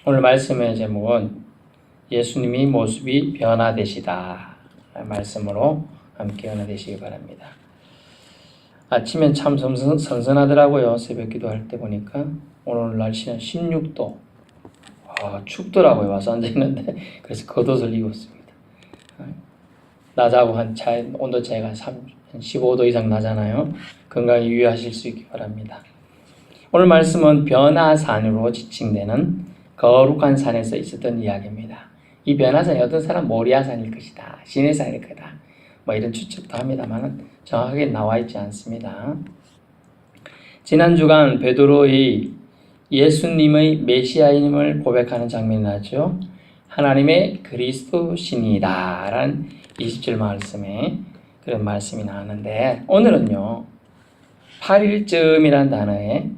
오늘 말씀의 제목은 예수님이 모습이 변화되시다 말씀으로 함께 은혜되시기 바랍니다. 아침엔 참 선선하더라고요. 새벽 기도할 때 보니까 오늘 날씨는 16도. 춥더라고요. 와서 앉아있는데 그래서 겉옷을 입었습니다. 낮하고 한 온도 차이가 한 15도 이상 나잖아요. 건강에 유의하실 수 있기 바랍니다. 오늘 말씀은 변화산으로 지칭되는 거룩한 산에서 있었던 이야기입니다. 이 변화산이 어떤 사람 모리아산일 것이다, 시내산일 거다, 이런 추측도 합니다만 정확하게 나와 있지 않습니다. 지난 주간 베드로의 예수님의 메시아임을 고백하는 장면이 나죠. 하나님의 그리스도신이다 라는 20절 말씀에 그런 말씀이 나왔는데, 오늘은요 8일쯤이라는 단어에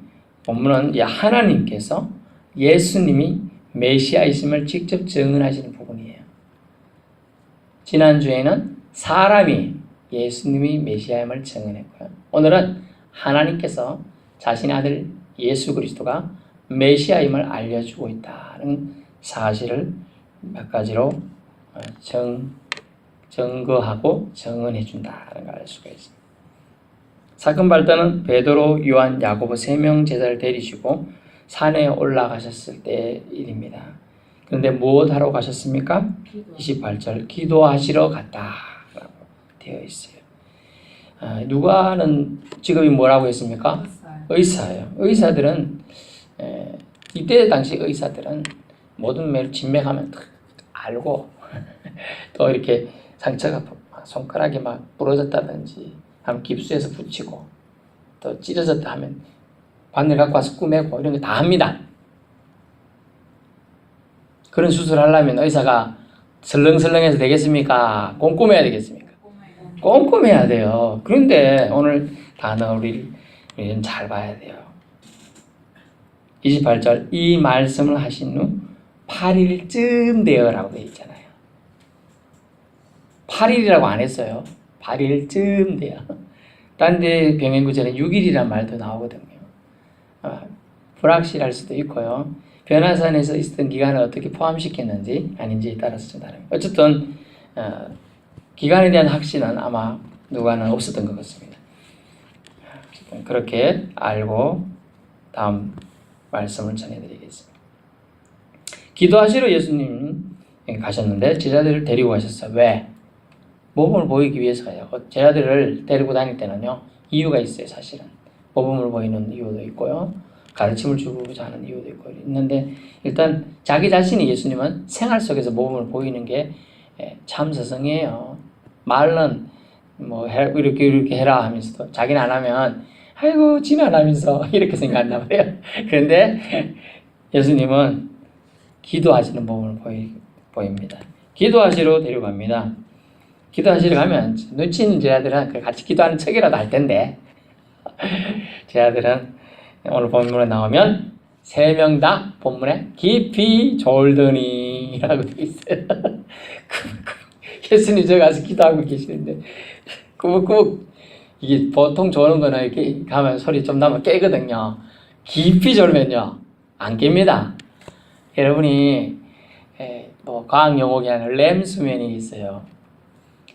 본문은 하나님께서 예수님이 메시아이심을 직접 증언하시는 부분이에요. 지난주에는 사람이 예수님이 메시아임을 증언했고요. 오늘은 하나님께서 자신의 아들 예수 그리스도가 메시아임을 알려주고 있다는 사실을 몇 가지로 증거하고 증언해 준다는 걸 알 수가 있습니다. 사건 발단은 베드로, 요한, 야고보 3명 제자를 데리시고 산에 올라가셨을 때의 일입니다. 그런데 무엇하러 가셨습니까? 28절 기도하시러 갔다라고 되어 있어요. 누가는 직업이 뭐라고 했습니까? 의사예요. 의사들은 이때 당시 의사들은 모든 매를 진맥하면 알고 또 이렇게 상처가 손가락이 막 부러졌다든지 하면 깁스해서 붙이고 또 찢어졌다 하면 바늘 갖고 와서 꾸매고 이런 거 다 합니다. 그런 수술을 하려면 의사가 설렁설렁해서 되겠습니까? 꼼꼼해야 되겠습니까? 꼼꼼해야 돼요. 그런데 오늘 단어 우리는 잘 봐야 돼요. 28절 이 말씀을 하신 후 8일쯤 되어라고 되어 있잖아요. 8일이라고 안 했어요. 8일쯤 돼요. 딴 데 병행구절에 6일이란 말도 나오거든요. 불확실할 수도 있고요. 변화산에서 있었던 기간을 어떻게 포함시켰는지 아닌지에 따라서 좀 다릅니다. 어쨌든 기간에 대한 확신은 아마 누가는 없었던 것 같습니다. 그렇게 알고 다음 말씀을 전해드리겠습니다. 기도하시러 예수님 가셨는데 제자들을 데리고 가셨어요. 왜? 모범을 보이기 위해서예요. 제자들을 데리고 다닐 때는요 이유가 있어요. 사실은 모범을 보이는 이유도 있고요, 가르침을 주고자 하는 이유도 있고 있는데, 일단 자기 자신이 예수님은 생활 속에서 모범을 보이는 게 참 서성이에요. 말은 이렇게 해라 하면서도 자기는 안 하면 아이고 지는 안 하면서 이렇게 생각한단 말이에요. 그런데 예수님은 기도하시는 모범을 보입니다. 기도하시러 데려갑니다. 기도하시러 가면 눈치 있는 제자들은 같이 기도하는 척이라도 할 텐데 제자들은 오늘 본문에 나오면 3명 다 본문에 깊이 졸더니라고 되어 있어요. 예수님 저 가서 기도하고 계시는데 꾸벅꾸벅, 이게 보통 조는 거는 이렇게 가면 소리 좀 나면 깨거든요. 깊이 졸면요 안 깹니다. 여러분이 과학 용어에 하는 렘 수면이 있어요.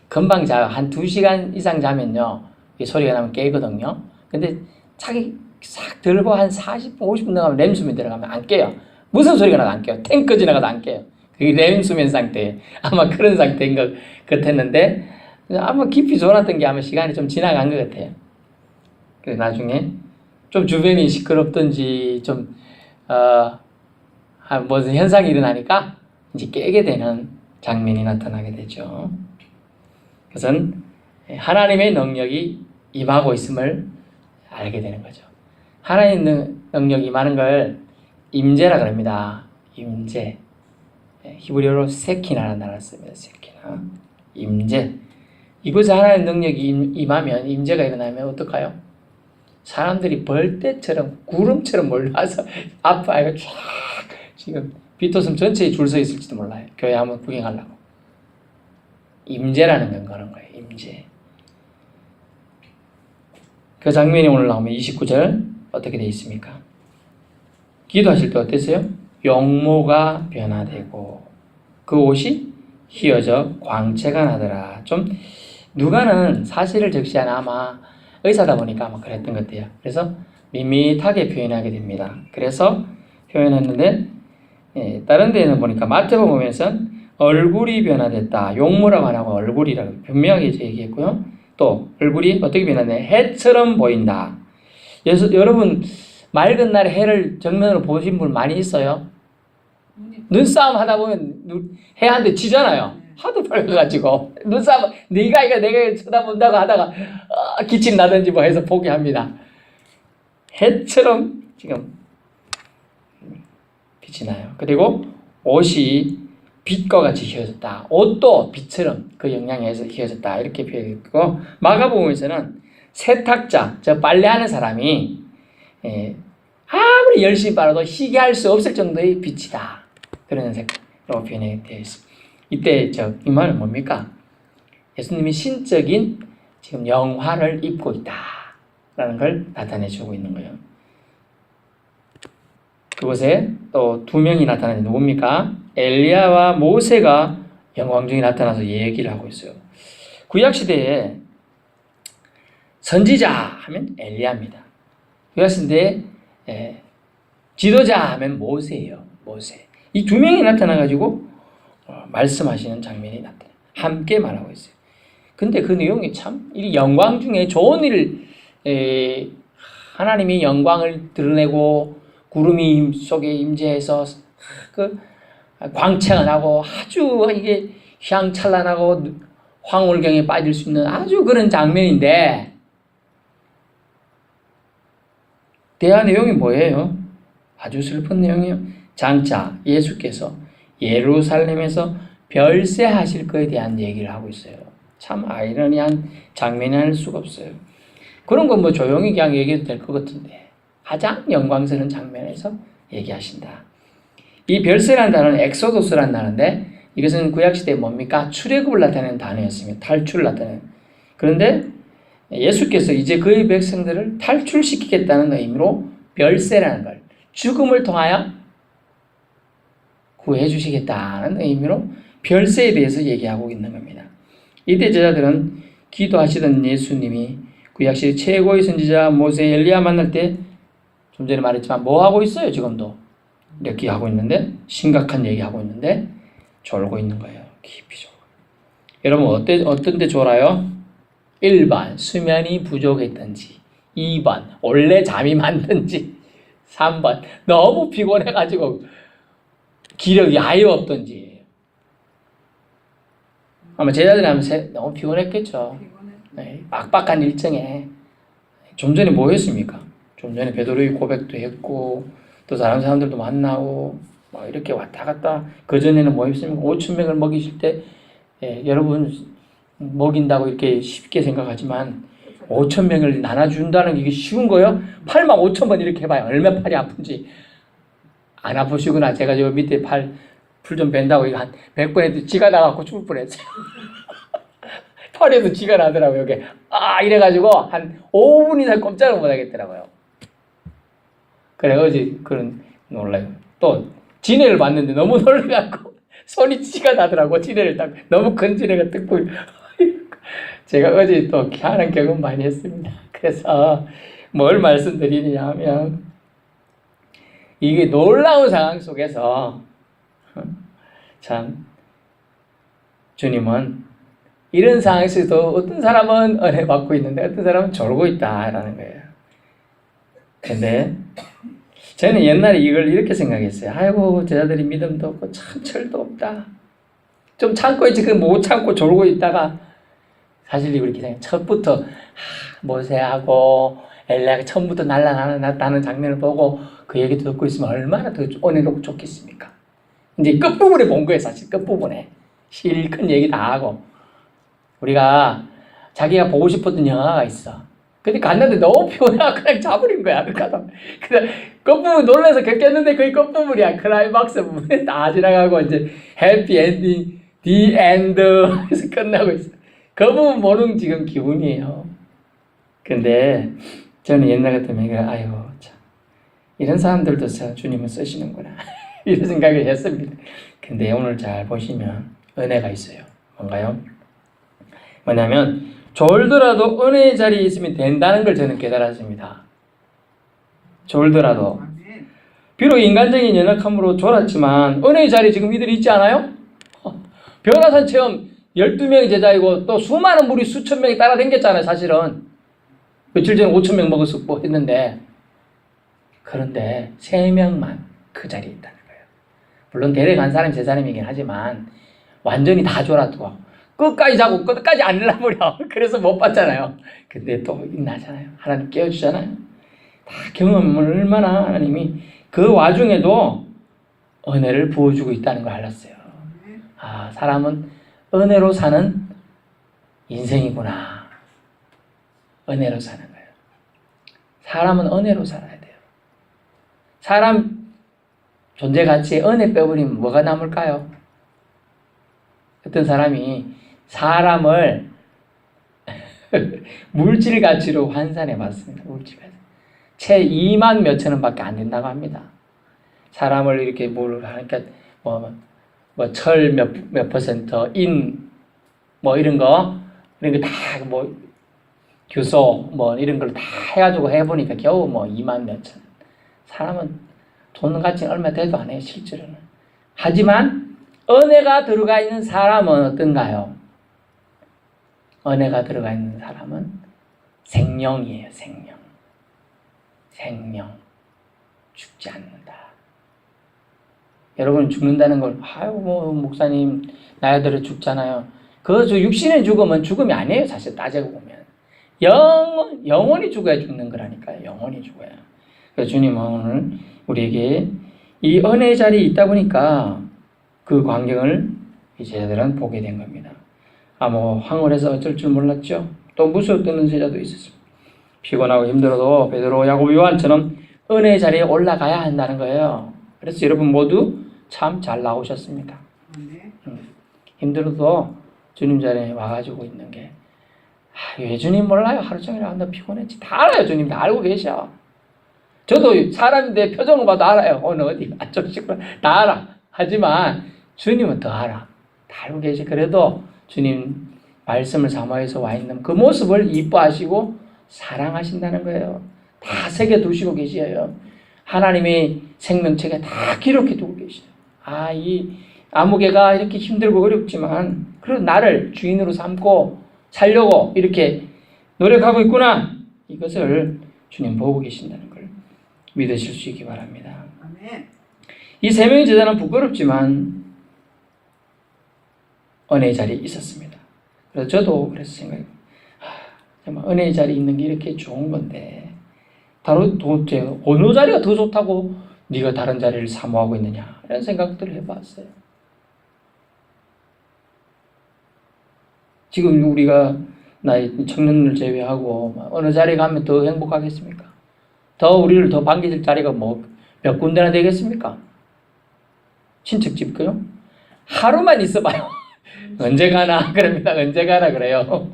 금방 자요. 한 2시간 이상 자면요 이 소리가 나면 깨거든요. 근데 자기 싹 들고 한 40분 50분 나가면 렘 수면 들어가면 안 깨요. 무슨 소리가 나도 안 깨요. 탱크 지나가도 안 깨요. 그게 렘 수면 상태, 아마 그런 상태인 것 같았는데 아마 깊이 졸았던 게 아마 시간이 좀 지나간 것 같아요. 그래서 나중에 좀 주변이 시끄럽든지 좀 무슨 현상이 일어나니까 이제 깨게 되는 장면이 나타나게 되죠. 그것은 하나님의 능력이 임하고 있음을 알게 되는 거죠. 하나님의 능력이 임하는 걸 임재라 그럽니다. 임재. 히브리어로 세키나라는 단어를 씁니다. 세키나. 임재. 이곳에 하나님의 능력이 임하면, 임재가 일어나면 어떡해요? 사람들이 벌떼처럼 구름처럼 몰려와서 아파요. 쫙 지금 비토섬 전체에 줄 서 있을지도 몰라요. 교회 한번 구경하려고. 임재라는 건 그런 거예요. 임재. 그 장면이 오늘 나오면 29절 어떻게 되어 있습니까? 기도하실 때 어땠어요? 용모가 변화되고 그 옷이 휘어져 광채가 나더라. 좀 누가는 사실을 적시한 아마 의사다 보니까 아마 그랬던 것 같아요. 그래서 밋밋하게 표현하게 됩니다. 그래서 표현했는데 다른 데는 보니까 마태복음 보면서 얼굴이 변화됐다. 용모라고 안 하고 얼굴이라고 분명하게 얘기했고요. 또 얼굴이 어떻게 변화되냐? 해처럼 보인다. 여러분 맑은 날에 해를 정면으로 보신 분 많이 있어요? 눈싸움 하다 보면 해한테 지잖아요. 하도 밝아가지고 눈싸움 내가 쳐다본다고 하다가 기침 나든지 뭐 해서 포기합니다. 해처럼 지금 빛이 나요. 그리고 옷이 빛과 같이 휘어졌다. 옷도 빛처럼 그 영향에서 휘어졌다. 이렇게 표현했고 마가복음에서는 세탁자, 저 빨래하는 사람이 아무리 열심히 빨아도 희귀할 수 없을 정도의 빛이다. 그런 색으로 표현이 되어 있습니다. 이때 이 말은 뭡니까? 예수님이 신적인 지금 영화를 입고 있다라는 걸 나타내주고 있는 거예요. 그곳에 또 두 명이 나타나는데 누굽니까? 엘리야와 모세가 영광 중에 나타나서 얘기를 하고 있어요. 구약시대에 선지자 하면 엘리야입니다. 구약시대에 지도자 하면 모세예요. 모세. 이 두 명이 나타나가지고 말씀하시는 장면이 나타나요. 함께 말하고 있어요. 근데 그 내용이 참 이 영광 중에 좋은 일을 하나님이 영광을 드러내고 구름이 속에 임재해서 그 광채가 나고 아주 이게 휘황찬란하고 황홀경에 빠질 수 있는 아주 그런 장면인데 대화 내용이 뭐예요? 아주 슬픈 내용이에요. 장차 예수께서 예루살렘에서 별세하실 것에 대한 얘기를 하고 있어요. 참 아이러니한 장면이 아닐 수가 없어요. 그런 건 뭐 조용히 그냥 얘기해도 될 것 같은데 가장 영광스러운 장면에서 얘기하신다. 이 별세라는 단어는 엑소도스라는 단어인데 이것은 구약시대에 뭡니까? 출애굽을 나타내는 단어였습니다. 탈출을 나타내는. 그런데 예수께서 이제 그의 백성들을 탈출시키겠다는 의미로 별세라는 걸 죽음을 통하여 구해 주시겠다는 의미로 별세에 대해서 얘기하고 있는 겁니다. 이때 제자들은 기도하시던 예수님이 구약시대 최고의 선지자 모세 엘리야 만날 때 좀 전에 말했지만 뭐 하고 있어요? 지금도 이렇게 하고 있는데 심각한 얘기하고 있는데 졸고 있는 거예요. 깊이 졸고. 여러분 어떤 데 졸아요? 1번 수면이 부족했던지 2번 원래 잠이 많던지 3번 너무 피곤해가지고 기력이 아예 없던지 아마 제자들이 하면 너무 피곤했겠죠. 네, 빡빡한 일정에 좀 전에 뭐 했습니까? 좀 전에 베드로의 고백도 했고 또 다른 사람들도 만나고 뭐 이렇게 왔다 갔다 그전에는 뭐 했습니까? 5,000명을 먹이실 때 여러분 먹인다고 이렇게 쉽게 생각하지만 5,000명을 나눠준다는 게 이게 쉬운 거예요? 85,000번 이렇게 해봐요. 얼마나 팔이 아픈지. 안 아프시구나. 제가 저 밑에 풀 좀 뺀다고 이거 한 100번 해도 쥐가 나갖고 죽을 뻔했어요. 팔에도 쥐가 나더라고요. 이게 이래가지고 한 5분 이상 꼼짝을 못 하겠더라고요. 그래 어제 그런 놀라요. 또 지네를 봤는데 너무 놀라갖고 손이 쥐가 나더라고. 지네를 딱 너무 큰 지네가 뜩 보이. 제가 어제 또 희한한 경험 많이 했습니다. 그래서 뭘 말씀드리냐 하면 이게 놀라운 상황 속에서 참 주님은 이런 상황에서도 어떤 사람은 은혜 받고 있는데 어떤 사람은 졸고 있다라는 거예요. 근데 저는 옛날에 이걸 이렇게 생각했어요. 아이고 제자들이 믿음도 없고 참 철도 없다. 좀 참고 있지 그 못 참고 졸고 있다가 사실 이렇게 생각해요. 첫부터 모세하고 엘리야가 처음부터 날아다니는 장면을 보고 그 얘기 듣고 있으면 얼마나 더 은혜롭고 좋겠습니까? 이제 끝부분에 본 거예요. 사실 끝부분에 실컷 얘기 다 하고 우리가 자기가 보고 싶었던 영화가 있어. 근데 갔는데 너무 피곤해서 그냥 자버린 거야. 그러니까 끝부분 놀라서 겪겠는데 거의 끝부분이야. 클라이막스 부분에 다 지나가고 이제 해피 엔딩, 디 엔드 해서 끝나고 있어. 그 부분 보는 지금 기분이에요. 근데 저는 옛날 같으면 아이고 참 이런 사람들도 주님은 쓰시는구나. 이런 생각을 했습니다. 근데 오늘 잘 보시면 은혜가 있어요. 뭔가요? 뭐냐면 졸더라도 은혜의 자리에 있으면 된다는 걸 저는 깨달았습니다. 졸더라도 비록 인간적인 연약함으로 졸았지만 은혜의 자리에 지금 이들이 있지 않아요? 변화산 체험 12명의 제자이고 또 수많은 무리 수천 명이 따라다녔잖아요. 사실은 며칠 전에 5천 명 먹었고 했는데 그런데 3명만 그 자리에 있다는 거예요. 물론 데려간 사람이 제 사람이긴 하지만 완전히 다 졸았고 끝까지 자고 끝까지 안 일어나버려. 그래서 못 봤잖아요. 근데 또 일어나잖아요. 하나님 깨워주잖아요. 다 경험을 얼마나 하나님이 그 와중에도 은혜를 부어주고 있다는 걸 알았어요. 아, 사람은 은혜로 사는 인생이구나. 은혜로 사는 거예요. 사람은 은혜로 살아야 돼요. 사람 존재 가치에 은혜 빼버리면 뭐가 남을까요? 어떤 사람이 사람을 물질 가치로 환산해 봤습니다. 물질 가치. 채 2만 몇천 원밖에 안 된다고 합니다. 사람을 이렇게 뭘 하니까 철 몇 퍼센트, 이런 거 다 규소 이런 걸 다 해가지고 해보니까 겨우 2만 몇천 원. 사람은 돈 가치는 얼마 돼도 안 해요, 실제로는. 하지만 은혜가 들어가 있는 사람은 어떤가요? 은혜가 들어가 있는 사람은 생명이에요, 생명. 생명. 죽지 않는다. 여러분 죽는다는 걸 목사님 나이들에 죽잖아요. 저 육신의 죽음은 죽음이 아니에요. 사실 따지고 보면 영원히 죽어야 죽는 거라니까요. 영원히 죽어야. 그래서 주님은 오늘 우리에게 이 은혜의 자리에 있다 보니까 그 광경을 이 제자들은 보게 된 겁니다. 황홀해서 어쩔 줄 몰랐죠. 또 무술 뜨는 제자도 있었습니다. 피곤하고 힘들어도 베드로, 야고보, 요한처럼 은혜의 자리에 올라가야 한다는 거예요. 그래서 여러분 모두 참 잘 나오셨습니다. 힘들어도 주님 자리에 와가지고 있는 게 왜 주님 몰라요? 하루 종일 나 피곤했지. 다 알아요. 주님 다 알고 계셔. 저도 사람인데 표정을 봐도 알아요. 오늘 어디 좀 시끄러 다 알아. 하지만 주님은 더 알아. 다 알고 계시. 그래도 주님 말씀을 사모해서 와 있는 그 모습을 이뻐하시고 사랑하신다는 거예요. 다 새겨두시고 계셔요. 하나님의 생명책에 다 기록해 두고 계셔요. 이 아무개가 이렇게 힘들고 어렵지만 그래도 나를 주인으로 삼고 살려고 이렇게 노력하고 있구나. 이것을 주님 보고 계신다는 걸 믿으실 수 있기 바랍니다. 이 3명의 제자는 부끄럽지만 은혜의 자리에 있었습니다. 그래서 저도 그래서 생각해요. 정말 은혜의 자리에 있는 게 이렇게 좋은 건데 도대체 어느 자리가 더 좋다고 네가 다른 자리를 사모하고 있느냐 이런 생각들을 해봤어요. 지금 우리가 나이 청년을 제외하고 어느 자리에 가면 더 행복하겠습니까? 우리를 더 반겨줄 자리가 몇 군데나 되겠습니까? 친척집고요. 하루만 있어봐요. 언제 가나 그럽니다. 언제 가나 그래요.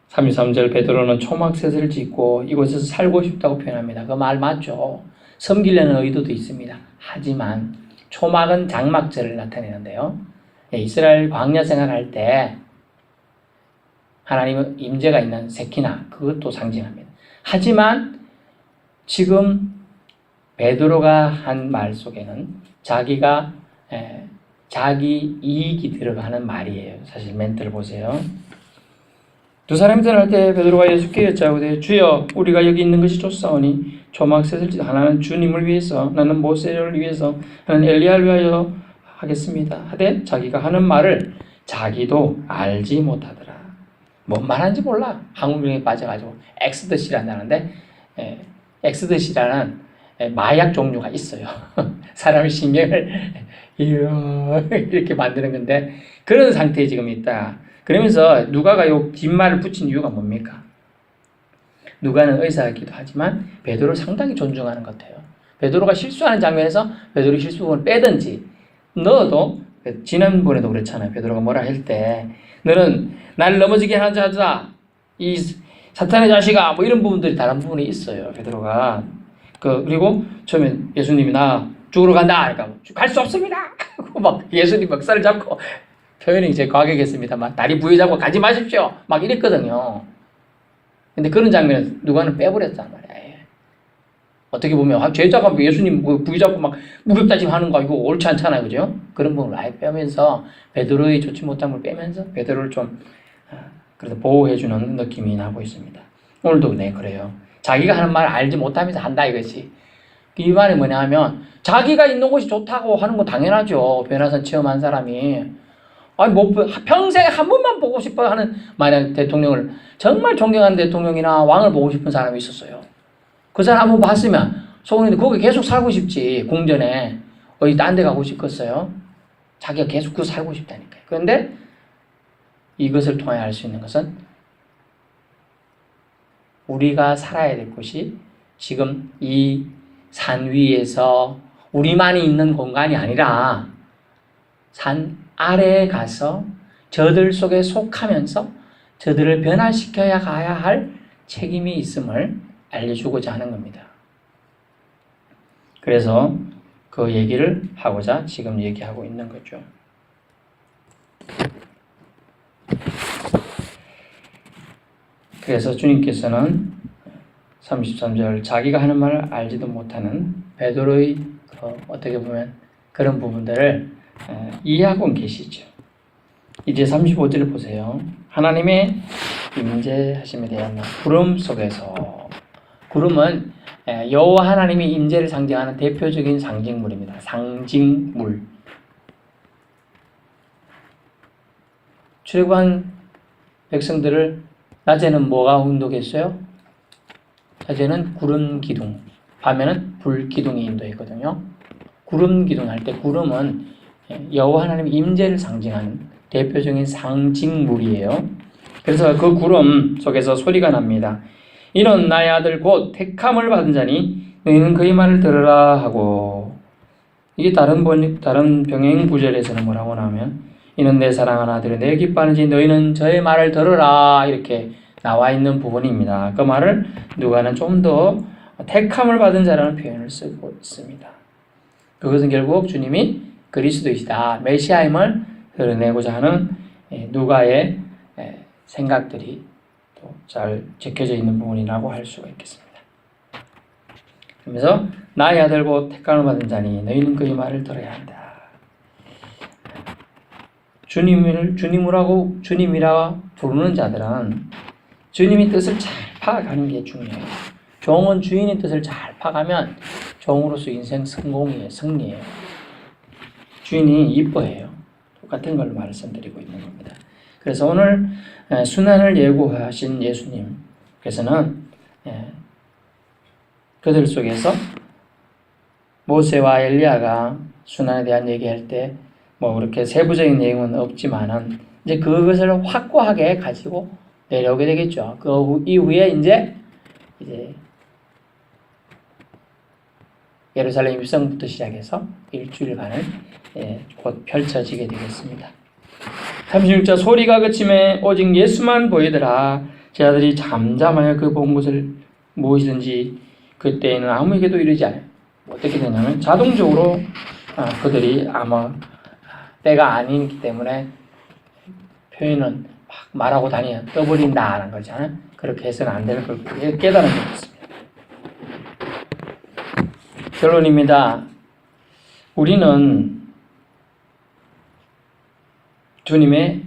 33절 베드로는 초막셋을 짓고 이곳에서 살고 싶다고 표현합니다. 그 말 맞죠? 섬기려는 의도도 있습니다. 하지만 초막은 장막절을 나타내는데요. 이스라엘 광야 생활할 때 하나님의 임재가 있는 세키나 그것도 상징합니다. 하지만 지금 베드로가 한 말 속에는 자기가 자기 이익이 들어가는 말이에요. 사실 멘트를 보세요. 두 사람이 떠날 때 베드로가 예수께 여짜오되 주여 우리가 여기 있는 것이 좋사오니 초막셋을 하나는 주님을 위해서 나는 모세를 위해서 나는 엘리야를 위하여 하겠습니다 하되 자기가 하는 말을 자기도 알지 못하더라. 뭔 말하는지 몰라. 한국에 빠져가지고 엑스더시란다는데 엑스더시라는 마약 종류가 있어요. 사람의 신경을 이렇게 만드는 건데 그런 상태에 지금 있다. 그러면서 누가가 요 뒷말을 붙인 이유가 뭡니까? 누가는 의사이기도 하지만 베드로를 상당히 존중하는 것 같아요. 베드로가 실수하는 장면에서 베드로 실수를 빼든지 너도 지난번에도 그랬잖아요. 베드로가 뭐라 할 때 너는 나를 넘어지게 하는 자다. 이 사탄의 자식아 이런 부분들이 다른 부분이 있어요. 베드로가 그리고 처음에 예수님이 나 죽으러 간다. 그러니까 갈 수 없습니다. 막 예수님 멱살을 잡고 표현이 이제 과격했습니다만 다리 부여잡고 가지 마십시오. 막 이랬거든요. 근데 그런 장면을 누가는 빼버렸단 말이야. 어떻게 보면 제자가 예수님 부여잡고 막 무릎다짐하는 거 이거 옳지 않잖아요, 그죠? 그런 부분을 아예 빼면서 베드로의 좋지 못한 걸 빼면서 베드로를 좀 그래도 보호해주는 느낌이 나고 있습니다. 오늘도 네 그래요. 자기가 하는 말 알지 못하면서 한다 이것이. 이 말이 뭐냐 하면 자기가 있는 곳이 좋다고 하는 건 당연하죠. 변화산 체험한 사람이. 아니 뭐 평생에 한 번만 보고 싶어 하는 만약 대통령을 정말 존경하는 대통령이나 왕을 보고 싶은 사람이 있었어요. 그 사람 한번 봤으면 속으로 거기 계속 살고 싶지. 궁전에 어디 딴 데 가고 싶겠어요? 자기가 계속 그 살고 싶다니까요. 그런데 이것을 통해 알 수 있는 것은 우리가 살아야 될 곳이 지금 이 산 위에서 우리만이 있는 공간이 아니라 산 아래에 가서 저들 속에 속하면서 저들을 변화시켜야 가야 할 책임이 있음을 알려주고자 하는 겁니다. 그래서 그 얘기를 하고자 지금 얘기하고 있는 거죠. 그래서 주님께서는 33절 자기가 하는 말을 알지도 못하는 베드로의 어떻게 보면 그런 부분들을 이해하고 계시죠. 이제 35절을 보세요. 하나님의 임재하심에 대한 구름 속에서 구름은 여호와 하나님의 임재를 상징하는 대표적인 상징물입니다. 상징물. 출애굽한 백성들을 낮에는 뭐가 인도했어요? 낮에는 구름 기둥, 밤에는 불 기둥이 인도했거든요. 구름 기둥 할 때 구름은 여호와 하나님의 임재를 상징하는 대표적인 상징물이에요. 그래서 그 구름 속에서 소리가 납니다. 이는 나의 아들 곧 택함을 받은 자니 너희는 그의 말을 들으라 하고 이게 다른 병행 구절에서는 뭐라고 나오면 이는 내 사랑하는 아들이 내 기뻐하는지 너희는 저의 말을 들으라 이렇게 나와 있는 부분입니다. 그 말을 누가는 좀 더 택함을 받은 자라는 표현을 쓰고 있습니다. 그것은 결국 주님이 그리스도이시다, 메시아임을 드러내고자 하는 누가의 생각들이 또 잘 적혀져 있는 부분이라고 할 수가 있겠습니다. 그러면서 나의 아들 곧 택함을 받은 자니 너희는 그의 말을 들어야 한다. 주님이라 부르는 자들은 주님의 뜻을 잘 파악하는 게 중요해요. 종은 주인의 뜻을 잘 파악하면 종으로서 인생 성공이에요. 승리예요. 주인이 이뻐해요. 똑같은 걸 말씀드리고 있는 겁니다. 그래서 오늘 순환을 예고하신 예수님께서는 그들 속에서 모세와 엘리야가 순환에 대한 얘기할 때 뭐 그렇게 세부적인 내용은 없지만은 이제 그것을 확고하게 가지고 내려오게 되겠죠. 그 이후에 이제 예루살렘 입성부터 시작해서 일주일간을 곧 펼쳐지게 되겠습니다. 36절 소리가 그침에 오직 예수만 보이더라. 제자들이 잠잠하여 그 본 것을 무엇이든지 그때에는 아무에게도 이르지 않아요. 어떻게 되냐면 자동적으로 그들이 아마 때가 아니기 때문에 표현은 막 말하고 다니면 떠버린다는 거잖아요. 그렇게 해서는 안 되는 걸 깨달은 것 같습니다. 결론입니다. 우리는 주님의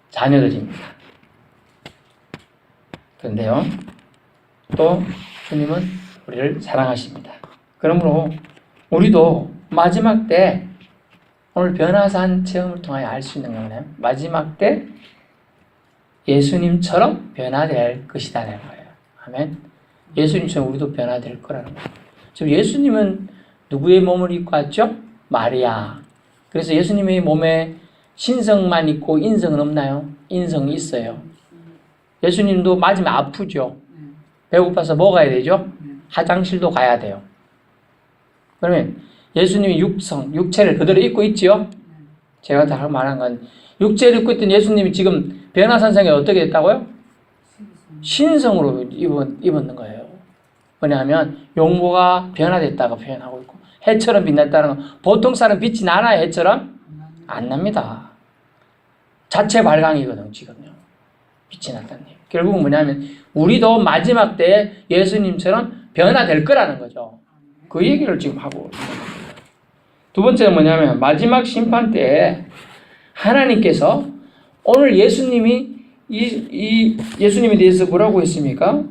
자녀들입니다. 그런데요, 또 주님은 우리를 사랑하십니다. 그러므로 우리도 마지막 때 오늘 변화산 체험을 통하여 알 수 있는 거는 마지막 때 예수님처럼 변화될 것이다라는 거예요. 아멘. 예수님처럼 우리도 변화될 거라는 거예요. 지금 예수님은 누구의 몸을 입고 왔죠? 마리아. 그래서 예수님의 몸에 신성만 있고 인성은 없나요? 인성이 있어요. 예수님도 맞으면 아프죠. 배고파서 먹어야 되죠. 화장실도 가야 돼요. 그러면 예수님이 육체를 그대로 입고 있지요. 제가 다 말한 건 육체를 입고 있던 예수님이 지금 변화산상에 어떻게 됐다고요? 신성으로 입었는 거예요. 뭐냐면 용모가 변화됐다고 표현하고 있고 해처럼 빛났다는 건 보통 사람 빛이 나나요? 해처럼? 안 납니다. 자체 발광이거든요. 지금요. 빛이 났다는 얘기. 결국은 뭐냐면 우리도 마지막 때 예수님처럼 변화될 거라는 거죠. 그 얘기를 지금 하고 있는 겁니다. 두 번째는 뭐냐면 마지막 심판 때 하나님께서 오늘 예수님이 예수님에 대해서 뭐라고 했습니까?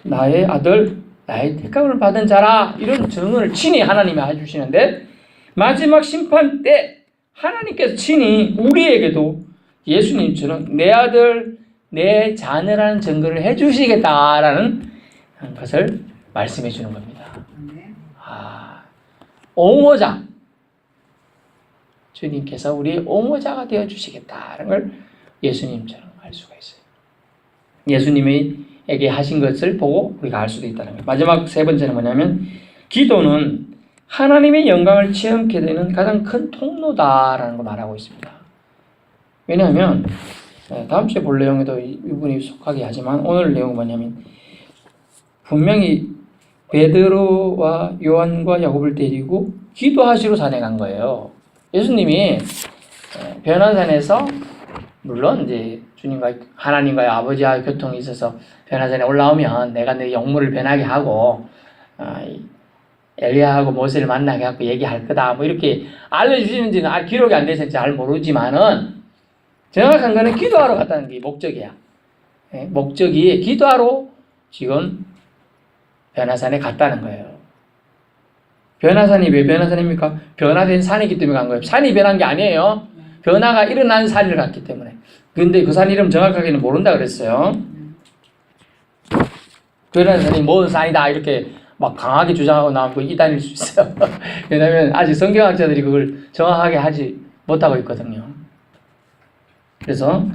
나의 아들, 나의 택함을 받은 자라, 이런 증언을 친히 하나님이 해주시는데 마지막 심판 때 하나님께서 친히 우리에게도 예수님처럼 내 아들, 내 자녀라는 증거를 해주시겠다라는 것을 말씀해 주는 겁니다. 옹호자, 주님께서 우리의 옹호자가 되어주시겠다는 걸 예수님처럼 알 수가 있어요. 예수님에게 하신 것을 보고 우리가 알 수도 있다는 거예요. 마지막 세 번째는 뭐냐면 기도는 하나님의 영광을 체험하게 되는 가장 큰 통로다라는 걸 말하고 있습니다. 왜냐하면 다음 주에 볼 내용에도 이분이 속하게 하지만 오늘 내용은 뭐냐면 분명히 베드로와 요한과 야곱을 데리고 기도하시러 산에 간 거예요. 예수님이 변화산에서 물론 이제 주님과 하나님과의 아버지와의 교통이 있어서 변화산에 올라오면 내가 내 영물을 변하게 하고 엘리야하고 모세를 만나게 하고 얘기할 거다 뭐 이렇게 알려주시는지는 기록이 안 돼서 잘 모르지만은 정확한 거는 기도하러 갔다는 게 목적이야. 목적이 기도하러 지금 변화산에 갔다는 거예요. 변화산이 왜 변화산입니까? 변화된 산이기 때문에 간 거예요. 산이 변한 게 아니에요. 변화가 일어난 산을 갔기 때문에. 근데 그 산 이름 정확하게는 모른다 그랬어요. 변화산이 뭔 산이다 이렇게 막 강하게 주장하고 나오고 이단일 수 있어요. 왜냐하면 아직 성경학자들이 그걸 정확하게 하지 못하고 있거든요. 그래서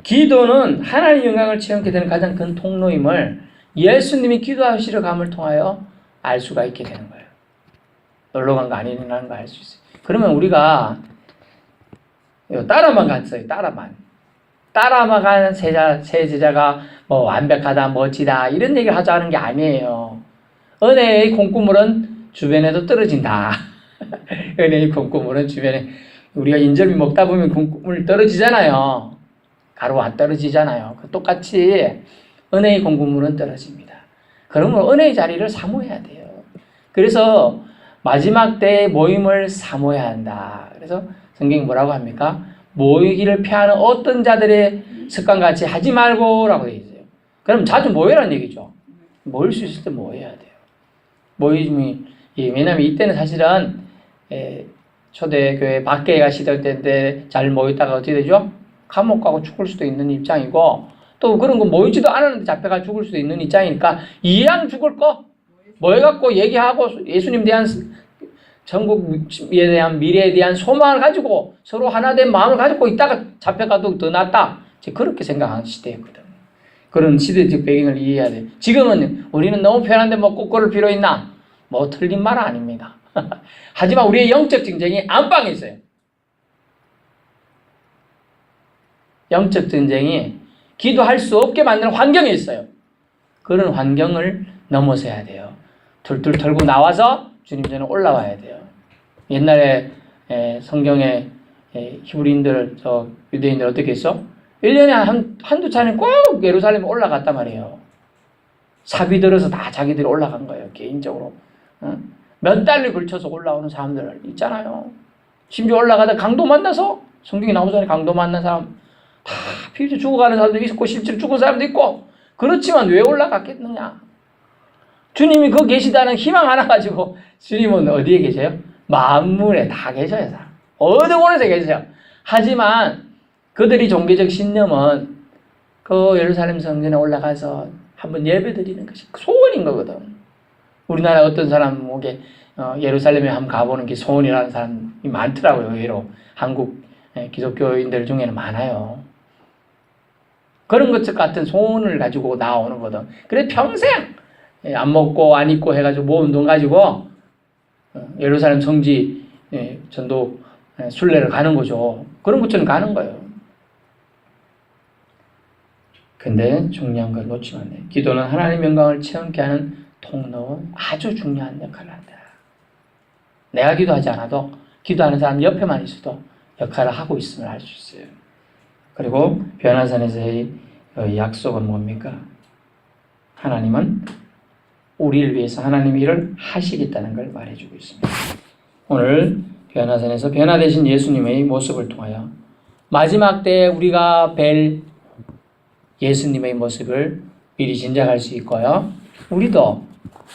기도는 하나님의 영광을 체험하게 되는 가장 큰 통로임을 예수님이 기도하시러 감을 통하여 알 수가 있게 되는 거예요. 놀러 간 거 아니라는 걸 알 수 있어요. 그러면 우리가 따라만 갔어요. 따라만 가는 새 제자가 뭐 완벽하다, 멋지다 이런 얘기를 하자는 게 아니에요. 은혜의 콩고물은 주변에도 떨어진다. 은혜의 콩고물은 주변에 우리가 인절미 먹다 보면 콩고물 떨어지잖아요. 가루 안 떨어지잖아요. 똑같이 은혜의 공급물은 떨어집니다. 그러면 은혜의 자리를 사모해야 돼요. 그래서 마지막 때의 모임을 사모해야 한다. 그래서 성경이 뭐라고 합니까? 모이기를 피하는 어떤 자들의 습관같이 하지 말고라고 되어 있어요. 그럼 자주 모여라는 얘기죠. 모일 수 있을 때 모여야 돼요. 모임이 왜냐하면 이때는 사실은 초대교회 밖에가 시절 때인데 잘 모였다가 어떻게 되죠? 감옥 가고 죽을 수도 있는 입장이고 또 그런 거 모이지도 않았는데 잡혀가 죽을 수도 있는 입장이니까 이왕 죽을 거 모여갖고 얘기하고 예수님 대한 천국에 대한 미래에 대한 소망을 가지고 서로 하나 된 마음을 가지고 있다가 잡혀가도 더 낫다. 그렇게 생각하는 시대였거든. 그런 시대적 배경을 이해해야 돼. 지금은 우리는 너무 편한데 뭐 꼭 그럴 필요 있나? 뭐 틀린 말 아닙니다. 하지만 우리의 영적 전쟁이 안방에 있어요. 영적 전쟁이 기도할 수 없게 만드는 환경에 있어요. 그런 환경을 넘어서야 돼요. 툴툴 털고 나와서 주님 전에 올라와야 돼요. 옛날에 성경에 히브리인들, 유대인들 어떻게 했어? 1년에 한두 차례는 꼭 예루살렘에 올라갔단 말이에요. 사비 들어서 다 자기들이 올라간 거예요. 개인적으로. 몇 달을 걸쳐서 올라오는 사람들 있잖아요. 심지어 올라가다 강도 만나서 성경에 나오잖아요. 강도 만난 사람 다 피해서 죽어가는 사람도 있고 실제로 죽은 사람도 있고. 그렇지만 왜 올라갔겠느냐? 주님이 거기 계시다는 희망 하나 가지고 주님은 어디에 계세요? 만물에 다 계셔요. 어느 곳에서 계세요. 하지만 그들이 종교적 신념은 그 예루살렘 성전에 올라가서 한번 예배드리는 것이 소원인 거거든. 우리나라 어떤 사람 목에 예루살렘에 한번 가보는 게 소원이라는 사람이 많더라고요. 의외로 한국 기독교인들 중에는 많아요. 그런 것 같은 소원을 가지고 나오는 거든. 그래 평생 안 먹고 안 입고 해가지고 모은 돈 가지고 예루살렘 성지 전도 순례를 가는 거죠. 그런 것처럼 가는 거예요. 근데 중요한 걸 놓치면 안 돼요. 기도는 하나님 영광을 체험케 하는 통로 아주 중요한 역할을 한다. 내가 기도하지 않아도 기도하는 사람 옆에만 있어도 역할을 하고 있음을 알 수 있어요. 그리고 변화산에서의 약속은 뭡니까? 하나님은 우리를 위해서 하나님이 일을 하시겠다는 걸 말해주고 있습니다. 오늘 변화산에서 변화되신 예수님의 모습을 통하여 마지막 때에 우리가 뵐 예수님의 모습을 미리 짐작할 수 있고요. 우리도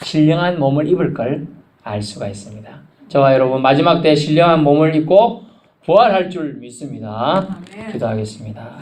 신령한 몸을 입을 걸 알 수가 있습니다. 저와 여러분 마지막 때 신령한 몸을 입고 부활할 줄 믿습니다. 기도하겠습니다.